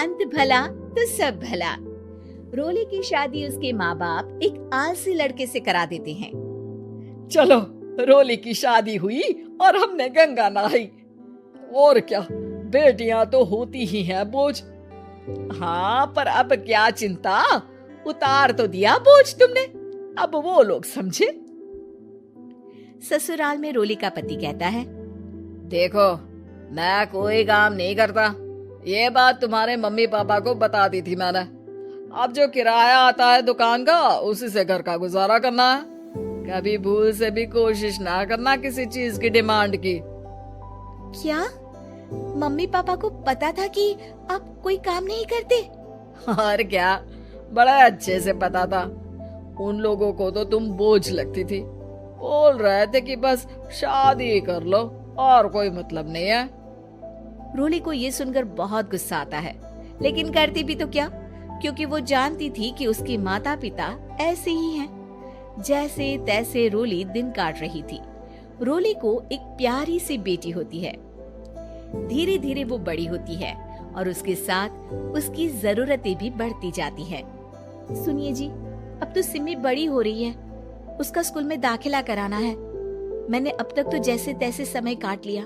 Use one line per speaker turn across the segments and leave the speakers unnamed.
अंत भला तो सब भला। रोली की शादी उसके माँ बाप एक आलसी लड़के से करा देते हैं।
चलो, रोली की शादी हुई और हमने गंगा नहाई। और क्या, बेटियां तो होती ही हैं बोझ। हाँ, पर अब क्या चिंता, उतार तो दिया बोझ तुमने, अब वो लोग समझे।
ससुराल में रोली का पति कहता है,
देखो, मैं कोई काम नहीं करता, ये बात तुम्हारे मम्मी पापा को बता दी थी मैंने। अब जो किराया आता है दुकान का, उसी से घर का गुजारा करना है। कभी भूल से भी कोशिश ना करना किसी चीज की डिमांड की।
क्या मम्मी पापा को पता था कि आप कोई काम नहीं करते?
और क्या, बड़ा अच्छे से पता था। उन लोगों को तो तुम बोझ लगती थी, बोल रहे थे कि बस शादी कर लो और कोई मतलब नहीं है।
रोली को ये सुनकर बहुत गुस्सा आता है, लेकिन करती भी तो क्या, क्योंकि वो जानती थी कि उसके माता पिता ऐसे ही हैं। जैसे तैसे रोली दिन काट रही थी। रोली को एक प्यारी सी बेटी होती है। धीरे धीरे वो बड़ी होती है और उसके साथ उसकी जरूरतें भी बढ़ती जाती है। सुनिए जी, अब तो सिमी बड़ी हो रही है, उसका स्कूल में दाखिला कराना है। मैंने अब तक तो जैसे तैसे समय काट लिया,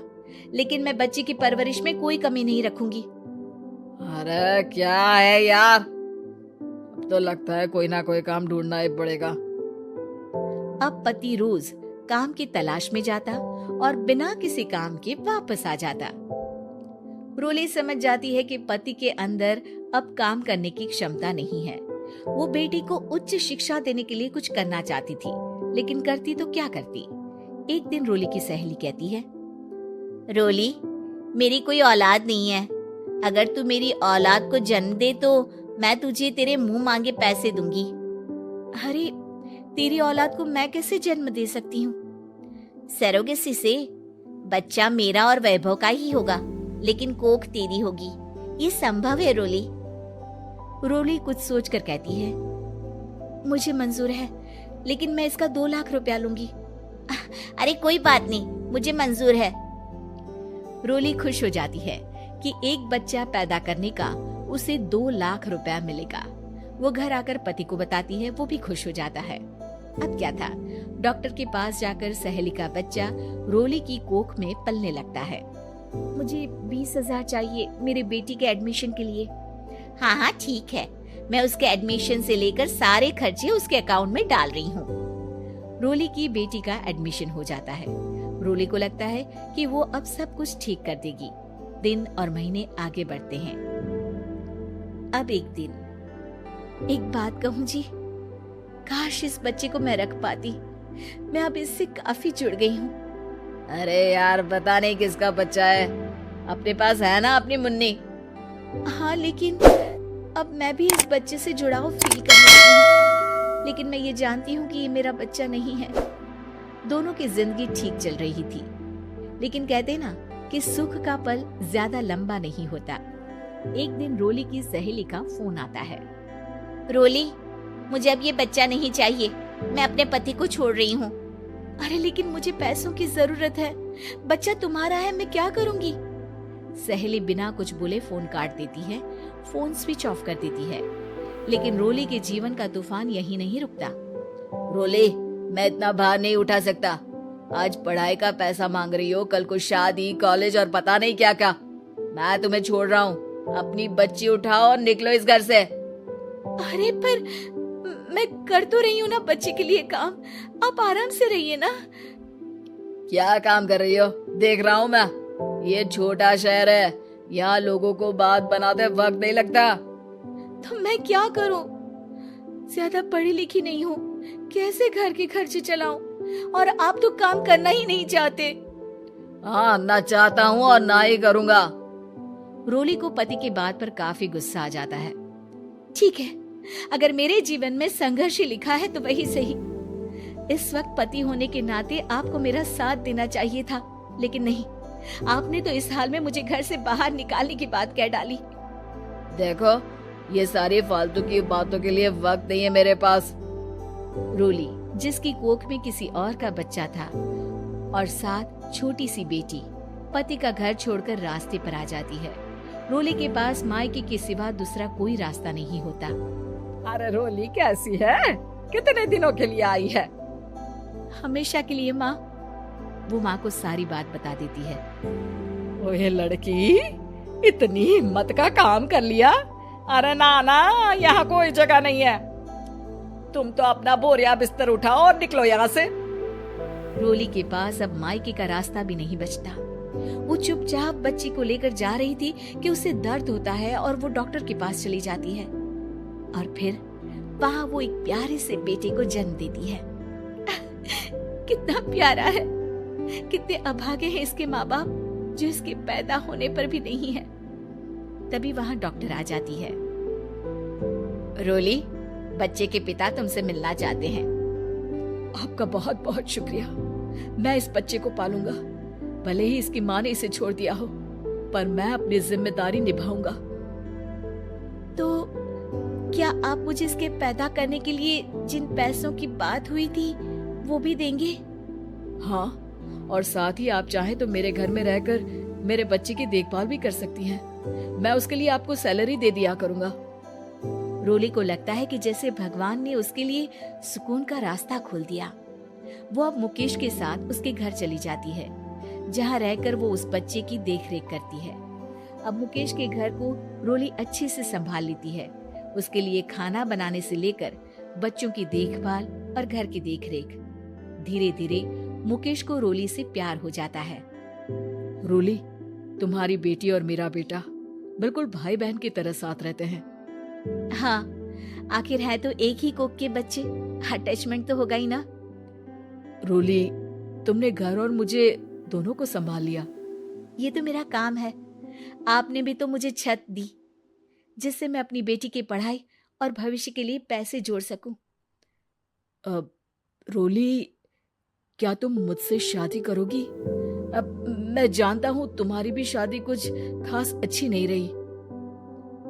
लेकिन मैं बच्ची की परवरिश में कोई कमी नहीं रखूंगी।
अरे क्या है यार, अब तो लगता है कोई ना कोई काम ढूंढना ही पड़ेगा।
अब पति रोज काम की तलाश में जाता और बिना किसी काम के वापस आ जाता। रोली समझ जाती है कि पति के अंदर अब काम करने की क्षमता नहीं है। वो बेटी को उच्च शिक्षा देने के लिए कुछ करना चाहती थी, लेकिन करती तो क्या करती। एक दिन रोली की सहेली कहती है, रोली, मेरी कोई औलाद नहीं है। अगर तू मेरी औलाद को जन्म दे तो मैं तुझे तेरे मुंह मांगे पैसे दूंगी। अरे, तेरी औलाद को मैं कैसे जन्म दे सकती हूँ? सरोगेसी से। बच्चा मेरा और वैभव का ही होगा, लेकिन कोख तेरी होगी। ये संभव है रोली। रोली कुछ सोचकर कहती है, मुझे मंजूर है, लेकिन मैं इसका 2 लाख रुपया लूंगी। अरे कोई बात नहीं, मुझे मंजूर है। रोली खुश हो जाती है कि एक बच्चा पैदा करने का उसे 2 लाख रुपया मिलेगा। वो घर आकर पति को बताती है, वो भी खुश हो जाता है। अब क्या था, डॉक्टर के पास जाकर सहेली का बच्चा रोली की कोख में पलने लगता है। मुझे 20,000 चाहिए मेरे बेटी के एडमिशन के लिए। हाँ हाँ ठीक है, मैं उसके एडमिशन से लेकर सारे खर्चे उसके अकाउंट में डाल रही हूँ। रोली की बेटी का एडमिशन हो जाता है। रोली को लगता है कि वो अब सब कुछ ठीक कर देगी। दिन और महीने आगे बढ़ते हैं। अब एक दिन, एक बात कहूँ जी, काश इस बच्चे को मैं रख पाती। मैं अब इससे काफी जुड़ गई हूँ।
अरे यार, पता नहीं किसका बच्चा है, अपने पास है ना अपनी मुन्नी।
हाँ, लेकिन अब मैं भी इस बच्चे से जुड़ाव फील करने लगी हूँ, लेकिन मैं ये जानती हूँ कि ये मेरा बच्चा नहीं है। दोनों की जिंदगी ठीक चल रही थी, लेकिन कहते ना कि सुख का पल ज्यादा लंबा नहीं होता। एक दिन रोली की सहेली का फोन आता है। रोली, मुझे अब ये बच्चा नहीं चाहिए, मैं अपने पति को छोड़ रही हूँ। अरे लेकिन मुझे पैसों की जरूरत है, बच्चा तुम्हारा है, मैं क्या करूंगी? सहेली बिना कुछ बोले फोन काट देती है, फोन स्विच ऑफ कर देती है। लेकिन रोली के जीवन का तूफान यही नहीं रुकता।
रोली, मैं इतना भार नहीं उठा सकता। आज पढ़ाई का पैसा मांग रही हो, कल को शादी, कॉलेज और पता नहीं क्या क्या। मैं तुम्हें छोड़ रहा हूँ, अपनी बच्ची उठाओ और निकलो इस घर से।
अरे पर मैं कर तो रही हूँ ना बच्चे के लिए काम, आप आराम से रहिए ना।
क्या काम कर रही हो? देख रहा हूँ मैं। ये छोटा शहर है, यहाँ लोगों को बात बनाते वक्त नहीं लगता।
तो मैं क्या करूँ? ज्यादा पढ़ी लिखी नहीं हूँ, कैसे घर के खर्चे चलाऊं? और आप तो काम करना ही नहीं चाहते।
हाँ, ना चाहता हूँ और ना ही करूँगा।
रोली को पति की बात पर काफी गुस्सा आ जाता है। ठीक है, अगर मेरे जीवन में संघर्ष ही लिखा है तो वही सही। इस वक्त पति होने के नाते आपको मेरा साथ देना चाहिए था, लेकिन नहीं, आपने तो इस हाल में मुझे घर से बाहर निकालने की बात कह डाली।
देखो, ये सारी फालतू की बातों के लिए वक्त नहीं है मेरे पास।
रोली, जिसकी कोख में किसी और का बच्चा था और साथ छोटी सी बेटी, पति का घर छोड़कर रास्ते पर आ जाती है। रोली के पास मायके के सिवा दूसरा कोई रास्ता नहीं होता।
अरे रोली कैसी है? कितने दिनों के लिए आई है?
हमेशा के लिए माँ। वो माँ को सारी बात बता देती है।
ओए लड़की, इतनी हिम्मत का काम कर लिया। अरे ना ना, यहाँ कोई जगह नहीं है। तुम तो अपना बोरिया बिस्तर उठाओ और निकलो यहाँ से।
रोली के पास अब मायके का रास्ता भी नहीं बचता। वो चुपचाप बच्ची को लेकर जा रही थी कि उसे दर्द होता है और वो डॉक्टर के पास चली जाती है और फिर वहां वो एक प्यारे से बेटे को जन्म देती है। कितना प्यारा है, कितने अभागे हैं इसके माँ बाप जो इसके पैदा होने पर भी नहीं है। तभी वहां डॉक्टर आ जाती है। रोली, बच्चे के पिता तुमसे मिलना चाहते हैं।
आपका बहुत बहुत शुक्रिया। मैं इस बच्चे को पालूंगा, भले ही इसकी माँ ने इसे छोड़ दिया हो, पर मैं अपनी जिम्मेदारी निभाऊंगा।
तो क्या आप मुझे इसके पैदा करने के लिए जिन पैसों की बात हुई थी वो भी देंगे?
हाँ, और साथ ही आप चाहें तो मेरे घर में रहकर मेरे बच्चे की देखभाल भी कर सकती हैं। मैं उसके लिए आपको सैलरी दे दिया करूंगा।
रोली को लगता है कि जैसे भगवान ने उसके लिए सुकून का रास्ता खोल दिया। वो अब मुकेश के साथ उसके घर चली जाती है, जहाँ रहकर वो उस बच्चे की देखरेख करती है। अब मुकेश के घर को रोली अच्छे से संभाल लेती है। उसके लिए खाना बनाने से लेकर बच्चों की देखभाल और घर की देखरेख। धीरे धीरे मुकेश को रोली से प्यार हो जाता है।
रोली, तुम्हारी बेटी और मेरा बेटा बिल्कुल भाई बहन की तरह साथ रहते हैं।
हाँ, आखिर है तो एक ही कोख के बच्चे, अटैचमेंट तो होगा ही ना।
रोली, तुमने घर और मुझे दोनों को संभाल लिया।
ये तो मेरा काम है। आपने भी तो मुझे छत दी जिससे मैं अपनी बेटी की पढ़ाई और भविष्य के लिए पैसे जोड़ सकूं।
अब रोली, क्या तुम मुझसे शादी करोगी? अब मैं जानता हूँ तुम्हारी भी शादी कुछ खास अच्छी नहीं रही।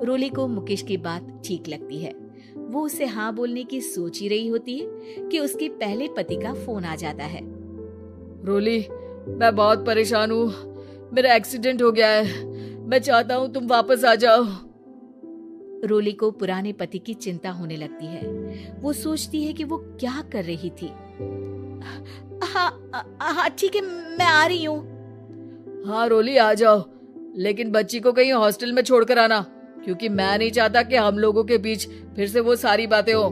रोली को मुकेश की बात ठीक लगती है। वो उसे हाँ बोलने की सोच ही रही होती है कि उसके पहले पति का फोन आ जाता है।
रोली, मैं बहुत परेशान हूँ। मेरा एक्सीडेंट हो गया है। मैं चाहता हूँ तुम वापस आ जाओ।
रोली को पुराने पति की चिंता होने लगती है। वो सोचती है कि वो क्या कर रही थी। हाँ ठीक है, मैं आ रही हूँ।
हाँ रोली, आ जाओ, लेकिन बच्ची को कहीं हॉस्टल में छोड़कर आना, क्योंकि मैं नहीं चाहता कि हम लोगों के बीच फिर से वो सारी बातें हो।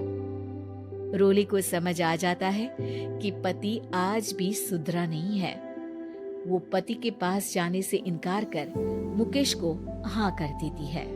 रोली को समझ आ जाता है कि पति आज भी सुधरा नहीं है। वो पति के पास जाने से इनकार कर मुकेश को हाँ कर देती है।